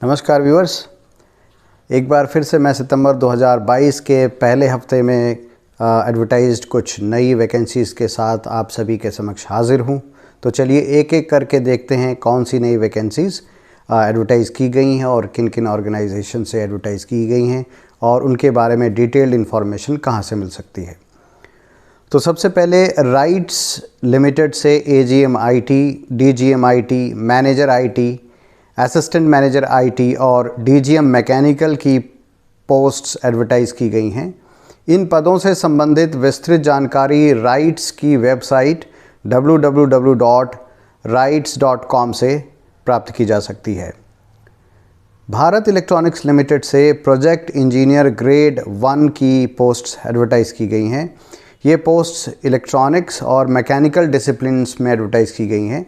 नमस्कार व्यूअर्स, एक बार फिर से मैं सितंबर 2022 के पहले हफ्ते में एडवर्टाइज्ड कुछ नई वैकेंसीज़ के साथ आप सभी के समक्ष हाजिर हूं। तो चलिए एक एक करके देखते हैं कौन सी नई वैकेंसीज़ एडवर्टाइज़ की गई हैं और किन किन ऑर्गेनाइजेशन से एडवर्टाइज़ की गई हैं और उनके बारे में डिटेल्ड इन्फॉर्मेशन कहां से मिल सकती है। तो सबसे पहले राइट्स लिमिटेड से AGM IT, DGM IT, manager IT, assistant manager IT और DGM मैकेनिकल की पोस्ट्स एडवर्टाइज़ की गई हैं। इन पदों से संबंधित विस्तृत जानकारी राइट्स की वेबसाइट www.rights.com से प्राप्त की जा सकती है। भारत इलेक्ट्रॉनिक्स लिमिटेड से प्रोजेक्ट इंजीनियर ग्रेड 1 की पोस्ट्स एडवर्टाइज़ की गई हैं। ये पोस्ट्स इलेक्ट्रॉनिक्स और मैकेनिकल डिसिप्लिन्स में एडवर्टाइज़ की गई हैं।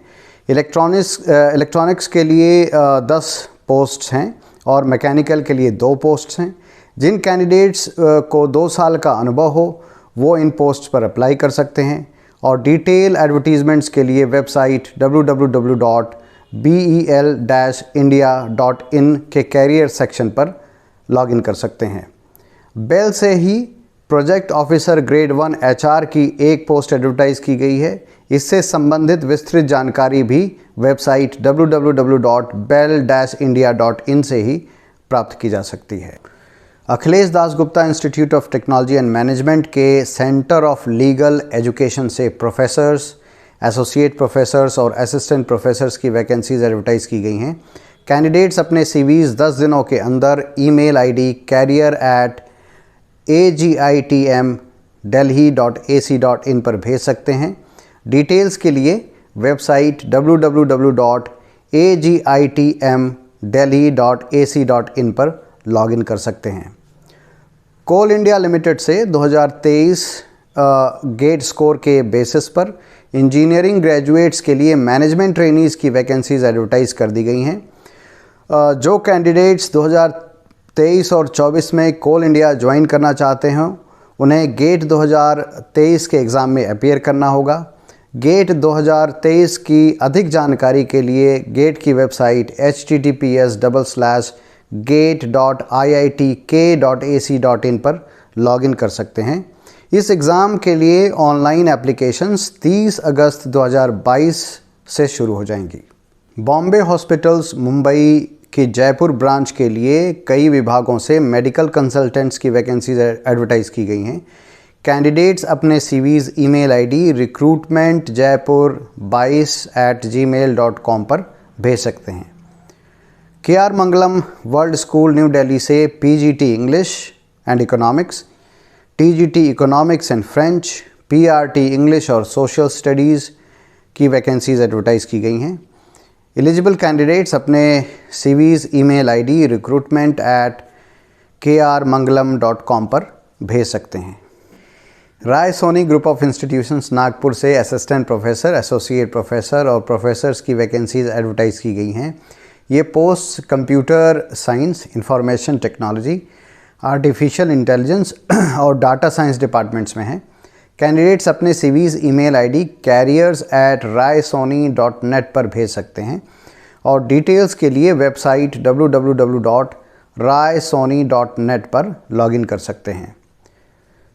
इलेक्ट्रॉनिक्स के लिए 10 पोस्ट्स हैं और मैकेनिकल के लिए 2 पोस्ट्स हैं। जिन कैंडिडेट्स को 2 साल का अनुभव हो वो इन पोस्ट पर अप्लाई कर सकते हैं और डिटेल एडवर्टीज़मेंट्स के लिए वेबसाइट www.bel-india.in के कैरियर सेक्शन पर लॉगिन कर सकते हैं। बेल से ही प्रोजेक्ट ऑफिसर ग्रेड 1 HR की एक पोस्ट एडवर्टाइज़ की गई है। इससे संबंधित विस्तृत जानकारी भी वेबसाइट www.bel-india.in से ही प्राप्त की जा सकती है। Akhilesh Das Gupta institute of technology and management के सेंटर ऑफ लीगल एजुकेशन से प्रोफेसर्स, एसोसिएट प्रोफेसर्स और असिस्टेंट प्रोफेसर्स की वैकेंसीज एडवर्टाइज़ की गई हैं। कैंडिडेट्स अपने CVs 10 दिनों के अंदर ईमेल ID career@agitm.delhi.ac.in पर भेज सकते हैं। डिटेल्स के लिए वेबसाइट www.agitm.delhi.ac.in पर लॉगिन कर सकते हैं। कोल इंडिया लिमिटेड से 2023 गेट स्कोर के बेसिस पर इंजीनियरिंग ग्रेजुएट्स के लिए मैनेजमेंट ट्रेनीज़ की वैकेंसीज एडवर्टाइज़ कर दी गई हैं। जो कैंडिडेट्स 2023 और 24 में कोल इंडिया ज्वाइन करना चाहते हैं उन्हें गेट 2023 के एग्ज़ाम में अपीयर करना होगा। गेट 2023 की अधिक जानकारी के लिए गेट की वेबसाइट https://gate.iitk.ac.in पर लॉगिन कर सकते हैं। इस एग्ज़ाम के लिए ऑनलाइन एप्लीकेशंस 30 अगस्त 2022 से शुरू हो जाएंगी। बॉम्बे हॉस्पिटल्स मुंबई की जयपुर ब्रांच के लिए कई विभागों से मेडिकल कंसल्टेंट्स की वैकेंसीज एडवर्टाइज़ की गई हैं। कैंडिडेट्स अपने CVs ईमेल ID recruitmentjaipur22@gmail.com पर भेज सकते हैं। KR Mangalam world school new Delhi से PGT English and economics, TGT economics and French, PRT English और सोशल स्टडीज़ की वैकेंसीज एडवर्टाइज़ की गई हैं। एलिजिबल कैंडिडेट्स अपने CVs ईमेल ID recruitment@krmangalam.com पर भेज सकते हैं। Rai Soni group of institutions Nagpur से असिस्टेंट प्रोफेसर, एसोसिएट प्रोफेसर और प्रोफेसर्स की वैकेंसीज एडवर्टाइज़ की गई हैं। ये post computer science, information technology, artificial intelligence और डाटा साइंस डिपार्टमेंट्स में हैं। कैंडिडेट्स अपने CVs ईमेल ID careers@raysony.net पर भेज सकते हैं और डिटेल्स के लिए वेबसाइट www.raysony.net पर लॉगिन कर सकते हैं।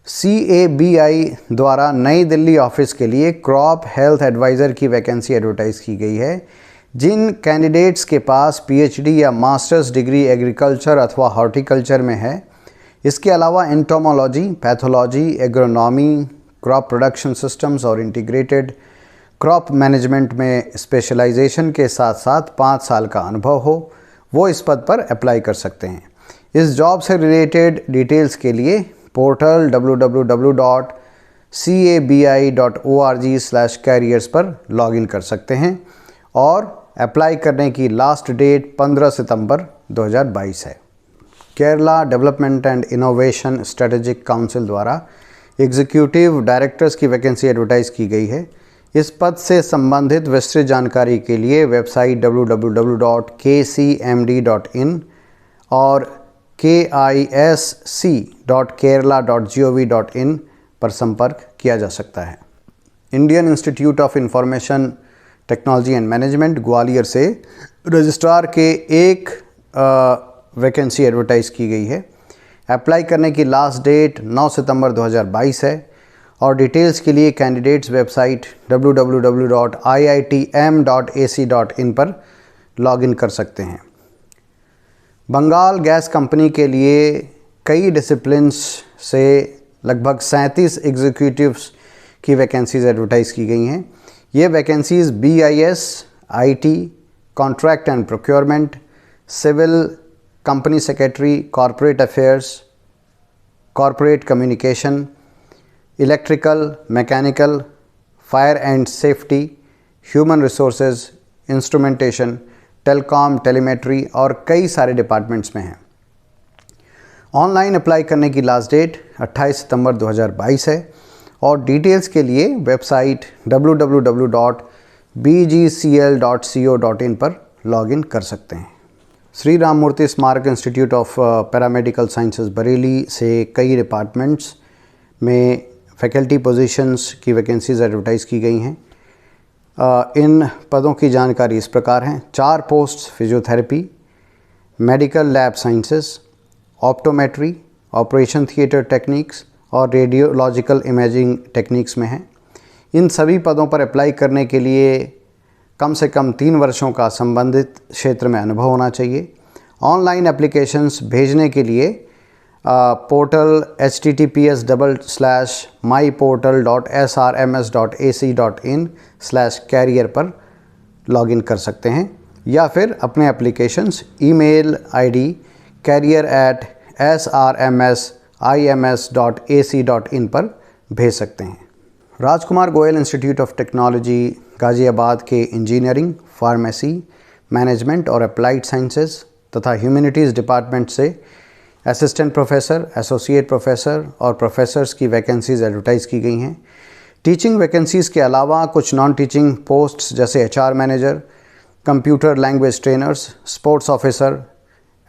CABI द्वारा नई दिल्ली ऑफिस के लिए क्रॉप हेल्थ एडवाइज़र की वैकेंसी एडवर्टाइज़ की गई है। जिन कैंडिडेट्स के पास PhD या मास्टर्स डिग्री एग्रीकल्चर अथवा हॉर्टिकल्चर में है, इसके अलावा entomology, pathology, agronomy, crop production systems और इंटीग्रेटेड क्रॉप मैनेजमेंट में स्पेशलाइजेशन के साथ साथ 5 साल का अनुभव हो, वो इस पद पर अप्लाई कर सकते हैं। इस जॉब से रिलेटेड डिटेल्स के लिए पोर्टल www.cabi.org/careers पर लॉगिन कर सकते हैं और अप्लाई करने की लास्ट डेट 15 सितंबर 2022 है। Kerala development and innovation strategic council द्वारा एग्जीक्यूटिव डायरेक्टर्स की वैकेंसी एडवर्टाइज़ की गई है। इस पद से संबंधित विस्तृत जानकारी के लिए वेबसाइट www.kcmd.in और kisc.kerala.gov.in पर संपर्क किया जा सकता है। Indian institute of information technology and management Gwalior से रजिस्ट्रार के एक वैकेंसी एडवर्टाइज़ की गई है। अप्लाई करने की लास्ट डेट 9 सितंबर 2022 है और डिटेल्स के लिए कैंडिडेट्स वेबसाइट www.iitm.ac.in पर लॉगिन कर सकते हैं। बंगाल गैस कंपनी के लिए कई डिसिप्लिन्स से लगभग 37 एग्जीक्यूटिव्स की वैकेंसीज़ एडवर्टाइज़ की गई हैं। ये vacancies BIS, IT, contract and procurement, civil, company secretary, corporate affairs, corporate communication, electrical, mechanical, fire and safety, human resources, instrumentation, telecom, telemetry और कई सारे डिपार्टमेंट्स में हैं। ऑनलाइन अप्लाई करने की लास्ट डेट 28 सितंबर 2022 है और डिटेल्स के लिए वेबसाइट www.bgcl.co.in पर लॉगिन कर सकते हैं। श्री राम मूर्ति स्मारक institute of paramedical sciences Bareilly से कई डिपार्टमेंट्स में फैकल्टी पोजीशंस की वैकेंसीज़ एडवर्टाइज़ की गई हैं। इन पदों की जानकारी इस प्रकार हैं। 4 post physiotherapy, medical lab sciences, optometry, operation theatre techniques और रेडियोलॉजिकल इमेजिंग टेक्निक्स में हैं। इन सभी पदों पर अप्लाई करने के लिए कम से कम 3 वर्षों का संबंधित क्षेत्र में अनुभव होना चाहिए। ऑनलाइन एप्लीकेशंस भेजने के लिए पोर्टल https://myportal.srms.ac.in/career पर लॉगिन कर सकते हैं या फिर अपने एप्लीकेशंस ईमेल आईडी career@srmsims.ac.in पर भेज सकते हैं। Rajkumar Goyal institute of technology Ghaziabad के इंजीनियरिंग, फार्मेसी, मैनेजमेंट और अप्लाइड साइंसेज तथा ह्यूमैनिटीज़ डिपार्टमेंट से असिस्टेंट प्रोफेसर, एसोसिएट प्रोफेसर और प्रोफेसर्स की वैकेंसीज़ एडवर्टाइज़ की गई हैं। टीचिंग वैकेंसीज़ के अलावा कुछ नॉन टीचिंग पोस्ट्स जैसे HR manager, computer language trainers, sports officer,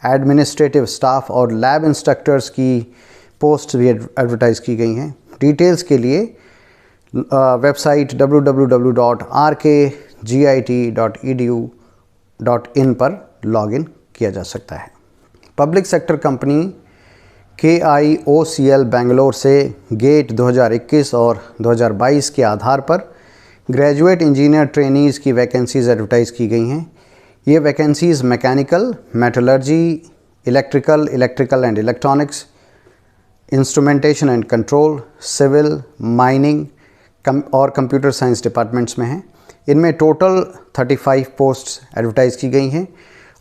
administrative staff और लैब इंस्ट्रक्टर्स की पोस्ट भी एडवर्टाइज़ की गई हैं। डिटेल्स के लिए वेबसाइट www.rkgit.edu.in पर लॉगिन किया जा सकता है। Public sector company KIOCL Bangalore से गेट 2021 और 2022 के आधार पर ग्रेजुएट इंजीनियर ट्रेनीज़ की वैकेंसीज़ एडवर्टाइज़ की गई हैं। ये vacancies mechanical, metallurgy, electrical and electronics, instrumentation and control, civil, mining और कंप्यूटर साइंस डिपार्टमेंट्स में हैं। इनमें टोटल 35 पोस्ट्स एडवर्टाइज़ की गई हैं।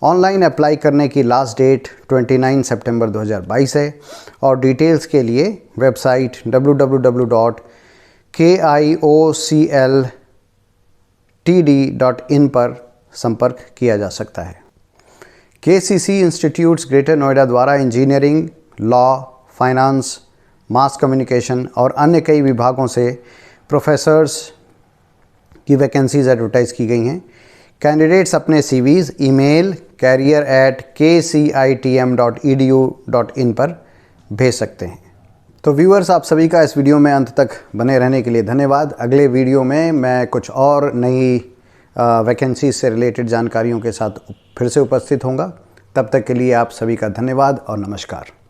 ऑनलाइन अप्लाई करने की लास्ट डेट 29 सितंबर 2022 है और डिटेल्स के लिए वेबसाइट www.kiocltd.in पर संपर्क किया जा सकता है। KCC इंस्टीट्यूट्स ग्रेटर नोएडा द्वारा engineering, law, finance, mass communication और अन्य कई विभागों से प्रोफेसर्स की वैकेंसीज़ एडवर्टाइज़ की गई हैं। कैंडिडेट्स अपने CVs ईमेल career@kcitm.edu.in पर भेज सकते हैं। तो व्यूअर्स, आप सभी का इस वीडियो में अंत तक बने रहने के लिए धन्यवाद। अगले वीडियो में मैं कुछ और नई वैकेंसीज से रिलेटेड जानकारियों के साथ फिर से उपस्थित होऊंगा। तब तक के लिए आप सभी का धन्यवाद और नमस्कार।